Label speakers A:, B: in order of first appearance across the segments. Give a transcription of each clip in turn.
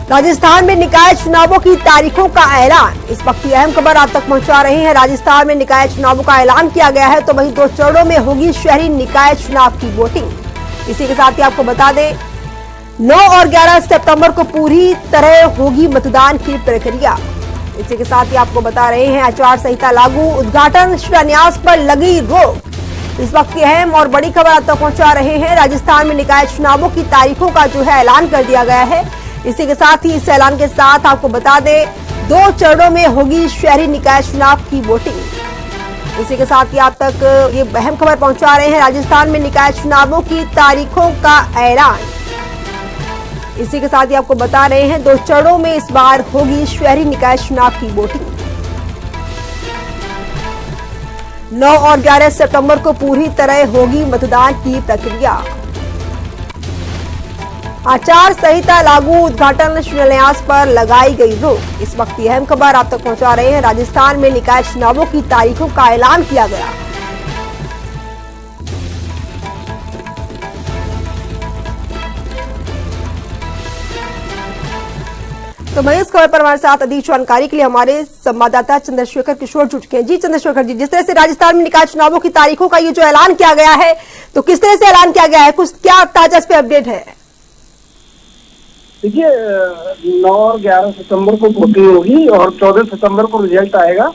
A: राजस्थान में निकाय चुनावों की तारीखों का ऐलान। इस वक्त की अहम खबर आप तक पहुंचा रहे हैं। राजस्थान में निकाय चुनावों का ऐलान किया गया है, तो वहीं 2 चरणों में होगी शहरी निकाय चुनाव की वोटिंग। इसी के साथ ही आपको बता दें 9 और 11 सितंबर को पूरी तरह होगी मतदान की प्रक्रिया। इसी के साथ ही आपको बता रहे हैं आचार संहिता लागू, उद्घाटन शिलान्यास पर लगी रोक। इस वक्त की अहम और बड़ी खबर आप तक पहुंचा रहे हैं। राजस्थान में निकाय चुनावों की तारीखों का जो है ऐलान कर दिया गया है। इसी के साथ ही इस ऐलान के साथ आपको बता दें 2 चरणों में होगी शहरी निकाय चुनाव की वोटिंग। इसी के साथ ही आप तक ये अहम खबर पहुंचा रहे हैं। राजस्थान में निकाय चुनावों की तारीखों का ऐलान। इसी के साथ ही आपको बता रहे हैं 2 चरणों में इस बार होगी शहरी निकाय चुनाव की वोटिंग। 9 और 11 सितंबर को पूरी तरह होगी मतदान की प्रक्रिया। आचार संहिता लागू, उद्घाटन शिलान्यास पर लगाई गई रोक। इस वक्त की अहम खबर आप तक पहुंचा रहे हैं। राजस्थान में निकाय चुनावों की तारीखों का ऐलान किया गया। तो वहीं इस खबर पर हमारे साथ अधिक जानकारी के लिए हमारे संवाददाता चंद्रशेखर किशोर जुट चुके हैं। जी चंद्रशेखर जी, जिस तरह से राजस्थान में निकाय चुनावों की तारीखों का ये जो ऐलान किया गया है, तो किस तरह से ऐलान किया गया है, कुछ क्या ताजा इस पे अपडेट है?
B: देखिए 9 और 11 सितंबर को वोटिंग होगी और 14 सितंबर को रिजल्ट आएगा।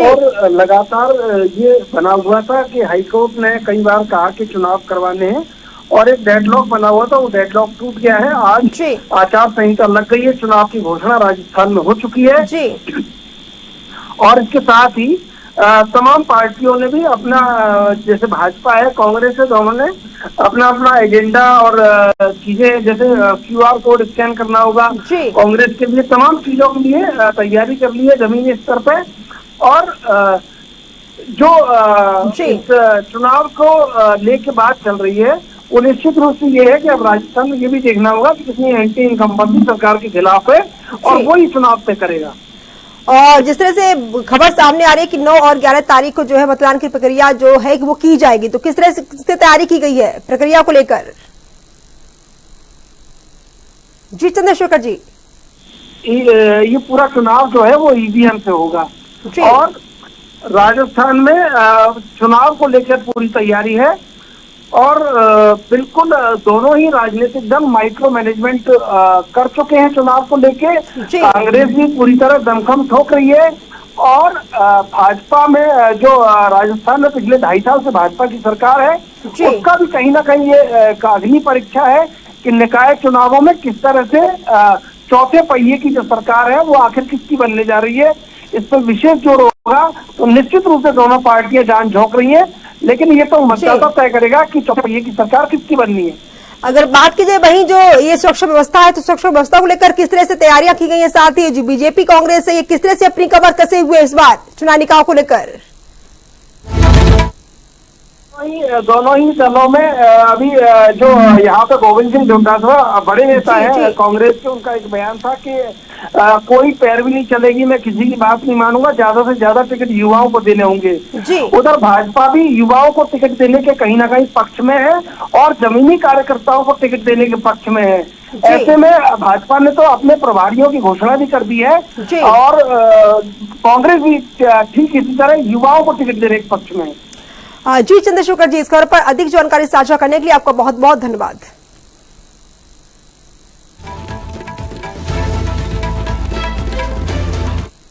B: और लगातार ये बना हुआ था कि हाईकोर्ट ने कई बार कहा कि चुनाव करवाने हैं और एक डेडलॉक बना हुआ था, वो डेडलॉक टूट गया है। आज आचार संहिता लग गई है, चुनाव की घोषणा राजस्थान में हो चुकी है जी। और इसके साथ ही तमाम पार्टियों ने भी अपना, जैसे भाजपा है, कांग्रेस है, दोनों ने अपना अपना एजेंडा और चीजें, जैसे QR कोड स्कैन करना होगा कांग्रेस के लिए, तमाम चीजों के लिए तैयारी कर ली है जमीनी स्तर पे। और जो इस चुनाव को लेके बात चल रही है वो निश्चित रूप से ये है कि अब राजस्थान में ये भी देखना होगा कि कितनी एंटी इनकम्बेंसी सरकार के खिलाफ है और वो ही चुनाव तय करेगा।
A: और जिस तरह से खबर सामने आ रही है कि 9 और 11 तारीख को जो है मतदान की प्रक्रिया जो है वो की जाएगी, तो किस तरह से तैयारी की गई है प्रक्रिया को लेकर? जी चंद्रशेखर जी,
B: ये पूरा चुनाव जो है वो EVM से होगा और राजस्थान में चुनाव को लेकर पूरी तैयारी है। और बिल्कुल दोनों ही राजनीतिक दल माइक्रो मैनेजमेंट कर चुके हैं चुनाव को लेके। कांग्रेस भी पूरी तरह दमखम ठोक रही है और भाजपा में जो राजस्थान में पिछले 2.5 साल से भाजपा की सरकार है, उसका भी कहीं ना कहीं ये अग्नि परीक्षा है कि निकाय चुनावों में किस तरह से चौथे पहिए की जो सरकार है वो आखिर किसकी बनने जा रही है, इस पर विशेष जोर होगा। तो निश्चित रूप से दोनों पार्टियां जान झोंक रही हैं, लेकिन ये तो मतदाता तय करेगा कि चौथे पहिए की सरकार किसकी बननी है।
A: अगर बात की जाए वहीं जो ये सुरक्षा व्यवस्था है, तो सुरक्षा व्यवस्था को लेकर किस तरह से तैयारियां की गई है? साथ ही जो बीजेपी कांग्रेस है, ये किस तरह से अपनी कमर कसे हुए इस बार चुनाव निकाय को लेकर?
B: दोनों ही दलों में अभी जो यहाँ पे गोविंद सिंह डोटासरा बड़े नेता है कांग्रेस के, उनका एक बयान था कि कोई पैरवी नहीं चलेगी, मैं किसी की बात नहीं मानूंगा, ज्यादा से ज्यादा टिकट युवाओं को देने होंगे। उधर भाजपा भी युवाओं को टिकट देने के कहीं ना कहीं पक्ष में है और जमीनी कार्यकर्ताओं को टिकट देने के पक्ष में है। ऐसे में भाजपा ने तो अपने प्रभारियों की घोषणा भी कर दी है और कांग्रेस भी ठीक इसी तरह युवाओं को टिकट देने के पक्ष में है।
A: जी चंद्रशेखर जी, इस खबर पर अधिक जानकारी साझा करने के लिए आपका बहुत बहुत धन्यवाद।